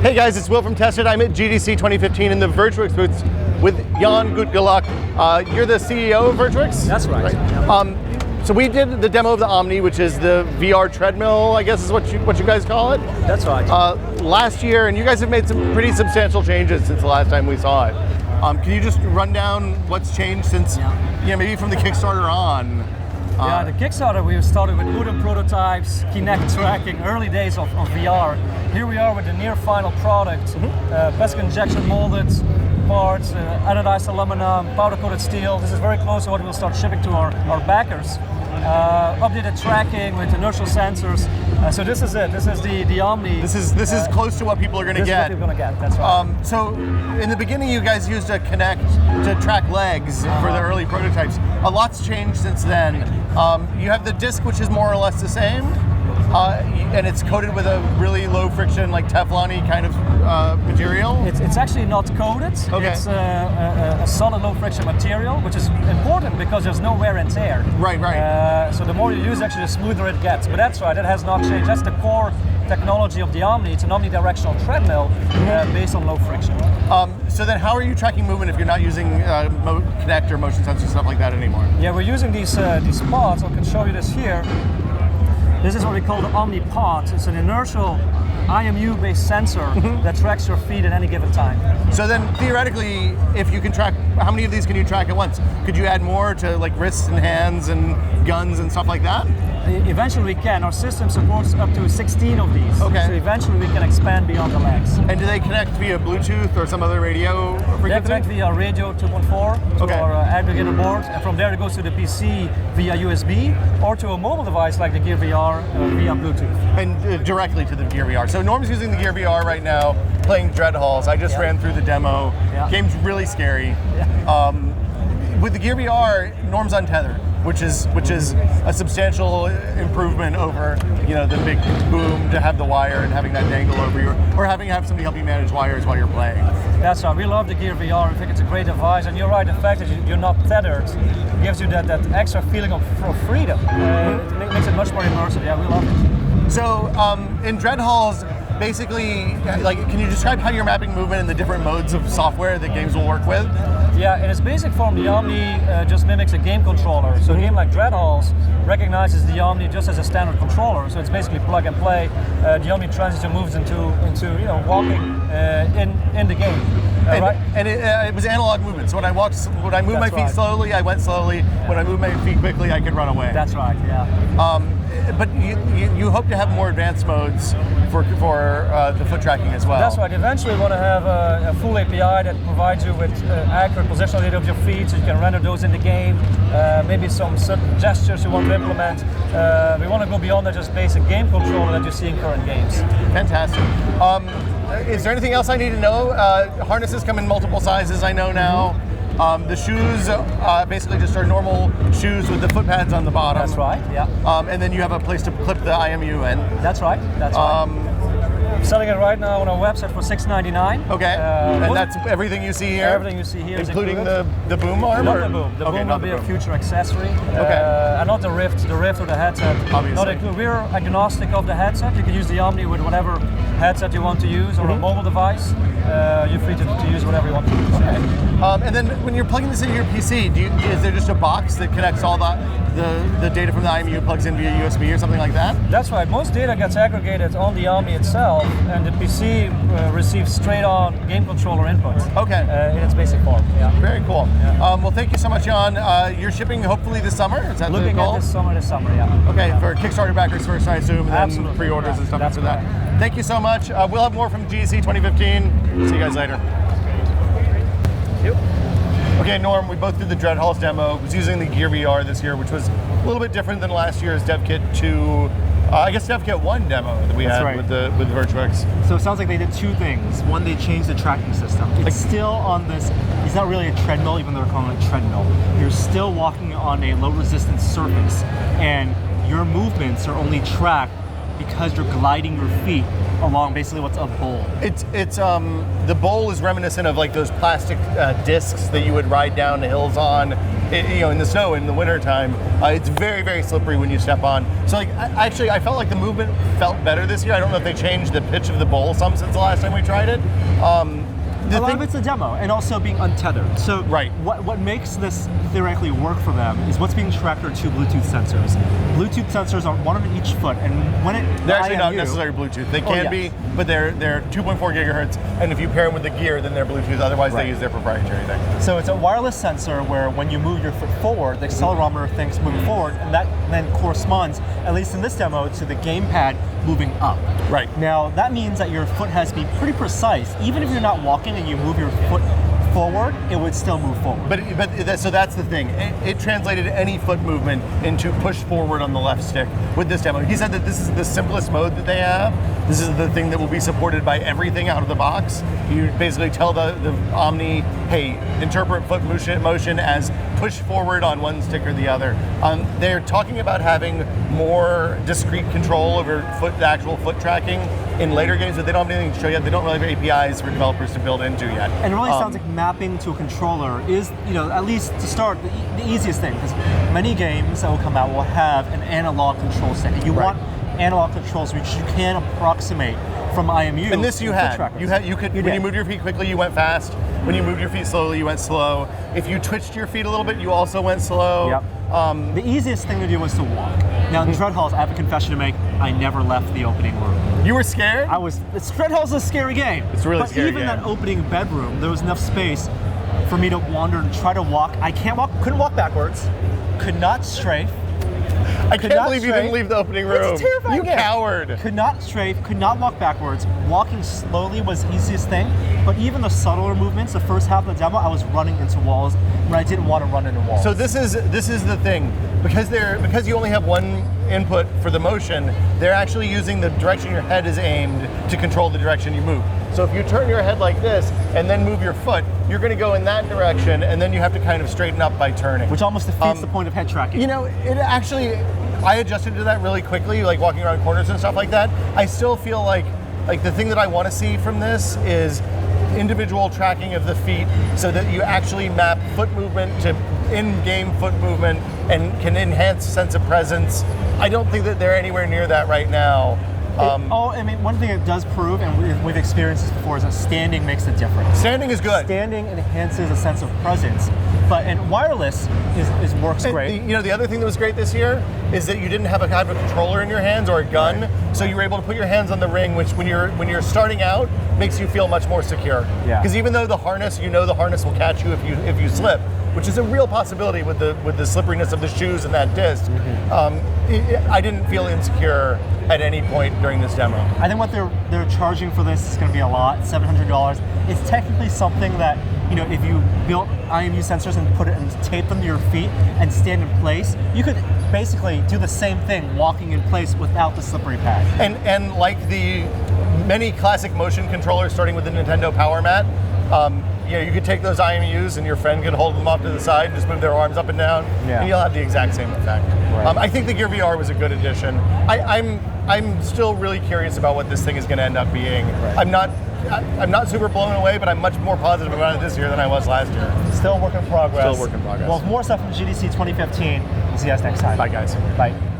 Hey guys, it's Will from Tested. I'm at GDC 2015 in the Virtuix booth with Jan Gutgeluk. You're the CEO of Virtuix? That's right. So we did the demo of the Omni, which is the VR treadmill, I guess is what you guys call it. That's right. Last year, and you guys have made some pretty substantial changes since the last time we saw it. Can you just run down what's changed since, maybe from the Kickstarter on? The Kickstarter, we started with wooden prototypes, Kinect tracking, early days of VR. Here we are with the near final product, plastic injection molded parts, anodized aluminum, powder coated steel. This is very close to what we'll start shipping to our backers. Updated tracking with inertial sensors. So this is it. This is the Omni. This is close to what people are going to get. This is what people are going to get. That's right. So in the beginning, you guys used a Kinect to track legs for the early prototypes. A lot's changed since then. You have the disc, which is more or less the same, and it's coated with a really low friction, like Teflon-y kind of material. It's actually not coated. Okay. It's a solid low friction material, which is important because there's no wear and tear. Right. So the more you use, actually, the smoother it gets. But that's right, it has not changed. That's the core technology of the Omni. It's an omnidirectional treadmill based on low friction. So then how are you tracking movement if you're not using Kinect or motion sensor stuff like that anymore? Yeah, we're using these pods. I can show you this here. This is what we call the Omni pod. It's an inertial IMU-based sensor that tracks your feet at any given time. So then, theoretically, if you can track, how many of these can you track at once? Could you add more to like wrists and hands and guns and stuff like that? Eventually we can. Our system supports up to 16 of these. Okay. So eventually we can expand beyond the legs. And do they connect via Bluetooth or some other radio frequency? They connect via radio 2.4 to our aggregator board, and from there it goes to the PC via USB or to a mobile device like the GearVR via Bluetooth. And directly to the GearVR. So Norm's using the GearVR right now, playing Dreadhalls. I just ran through the demo. Game's really scary. With the GearVR, Norm's untethered, which is a substantial improvement over the big boom to have the wire and having that dangle over you, or having to have somebody help you manage wires while you're playing. That's right. We love the GearVR. I think it's a great device, and you're right. The fact that you're not tethered gives you that extra feeling of freedom. It makes it much more immersive. Yeah, we love it. So in Dreadhalls, basically, can you describe how you're mapping movement in the different modes of software that games will work with? Yeah, in its basic form, the Omni just mimics a game controller. So a game like Dreadhalls recognizes the Omni just as a standard controller. So it's basically plug and play. The Omni transition moves into walking in the game. And it was analog movement. So when I moved my feet slowly, I went slowly. When I moved my feet quickly, I could run away. That's right. Yeah. But you hope to have more advanced modes for the foot tracking as well. That's right. Eventually we want to have a full API that provides you with accurate positional data of your feet, so you can render those in the game. Maybe some certain gestures you want to implement. We want to go beyond that just basic game controller that you see in current games. Fantastic. Is there anything else I need to know? Harnesses come in multiple sizes, I know now. The shoes basically just are normal shoes with the foot pads on the bottom. That's right, yeah. And then you have a place to clip the IMU in. That's right, selling it right now on our website for $6.99. Okay, and that's everything you see here? Everything you see here including is included. the boom arm? Not the boom. The boom will be a future accessory. And not the Rift or the headset. Obviously. Not included. We're agnostic of the headset. You can use the Omni with whatever headset you want to use, or a mobile device. You're free to use whatever you want to use. Okay. And then when you're plugging this into your PC, is there just a box that connects all the data from the IMU plugs in via USB or something like that? That's right. Most data gets aggregated on the Omni itself, and the PC receives straight-on game controller input. Okay. In its basic form. Yeah. Very cool. Yeah. Well, thank you so much, Jan. You're shipping hopefully this summer. Is that Looking the goal? at this summer, yeah. Okay, for Kickstarter backers first, I assume, and then pre-orders and stuff after that. Thank you so much. We'll have more from GDC 2015. See you guys later. Okay, Norm, we both did the Dreadhalls demo. I was using the GearVR this year, which was a little bit different than last year's DevKit 2. I guess DevKit 1 demo that we had with Virtuix. So it sounds like they did two things. One, they changed the tracking system. It's still on this, it's not really a treadmill, even though they're calling it a treadmill. You're still walking on a low resistance surface, and your movements are only tracked because you're gliding your feet along basically what's a bowl. It's the bowl is reminiscent of like those plastic discs that you would ride down the hills on, in the snow in the wintertime. It's very, very slippery when you step on. So like, I felt like the movement felt better this year. I don't know if they changed the pitch of the bowl some since the last time we tried it. A lot of it's a demo, and also being untethered. So right. What makes this theoretically work for them is what's being tracked are two Bluetooth sensors. Bluetooth sensors are one on each foot, and when they're actually not necessarily Bluetooth. They can be, but they're 2.4 gigahertz, and if you pair them with the gear, then they're Bluetooth. Otherwise, they use their proprietary thing. So it's a wireless sensor where when you move your foot forward, the accelerometer thinks moving forward, and that then corresponds, at least in this demo, to the gamepad moving up. Right. Now, that means that your foot has to be pretty precise. Even if you're not walking and you move your foot forward, it would still move forward. So that's the thing. It translated any foot movement into push forward on the left stick with this demo. He said that this is the simplest mode that they have. This is the thing that will be supported by everything out of the box. You basically tell the Omni, hey, interpret foot motion as push forward on one stick or the other. They're talking about having more discrete control over the actual foot tracking in later games, but they don't have anything to show yet. They don't really have APIs for developers to build into yet. And it really sounds like mapping to a controller is, at least to start, the easiest thing, because many games that will come out will have an analog control set. And you want analog controls which you can approximate from IMU. And this you had. When you moved your feet quickly, you went fast. When you moved your feet slowly, you went slow. If you twitched your feet a little bit, you also went slow. Yep. The easiest thing to do was to walk. Now in Dreadhalls, I have a confession to make. I never left the opening room. You were scared? Dreadhalls is a scary game. It's a really scary game. But even that opening bedroom, there was enough space for me to wander and try to walk. I can't walk, couldn't walk backwards, could not strafe. I can't believe you didn't leave the opening room. It's a terrifying game. Coward. Could not strafe, could not walk backwards. Walking slowly was the easiest thing. But even the subtler movements, the first half of the demo, I was running into walls when I didn't want to run into walls. So this is the thing. Because you only have one input for the motion, they're actually using the direction your head is aimed to control the direction you move. So if you turn your head like this and then move your foot, you're going to go in that direction, and then you have to kind of straighten up by turning. Which almost defeats the point of head tracking. I adjusted to that really quickly, like walking around corners and stuff like that. I still feel like the thing that I want to see from this is individual tracking of the feet so that you actually map foot movement to in-game foot movement and can enhance sense of presence. I don't think that they're anywhere near that right now. One thing it does prove, and we've experienced this before, is that standing makes a difference. Standing is good. Standing enhances a sense of presence, and wireless works great. The other thing that was great this year is that you didn't have a controller in your hands or a gun, so you were able to put your hands on the ring, which when you're starting out makes you feel much more secure. Yeah. Because even though the harness will catch you if you slip, which is a real possibility with the slipperiness of the shoes and that disc. I didn't feel insecure at any point during this demo. I think what they're charging for this is going to be a lot, $700. It's technically something that, if you built IMU sensors and put it and tape them to your feet and stand in place, you could basically do the same thing walking in place without the slippery pad. And like the many classic motion controllers, starting with the Nintendo Power Mat, you could take those IMUs and your friend could hold them off to the side and just move their arms up and down, and you'll have the exact same effect. Right. I think the GearVR was a good addition. I'm still really curious about what this thing is going to end up being. Right. I'm not super blown away, but I'm much more positive about it this year than I was last year. Still a work in progress. Still a work in progress. Well, more stuff from GDC 2015. See you guys next time. Bye, guys. Bye.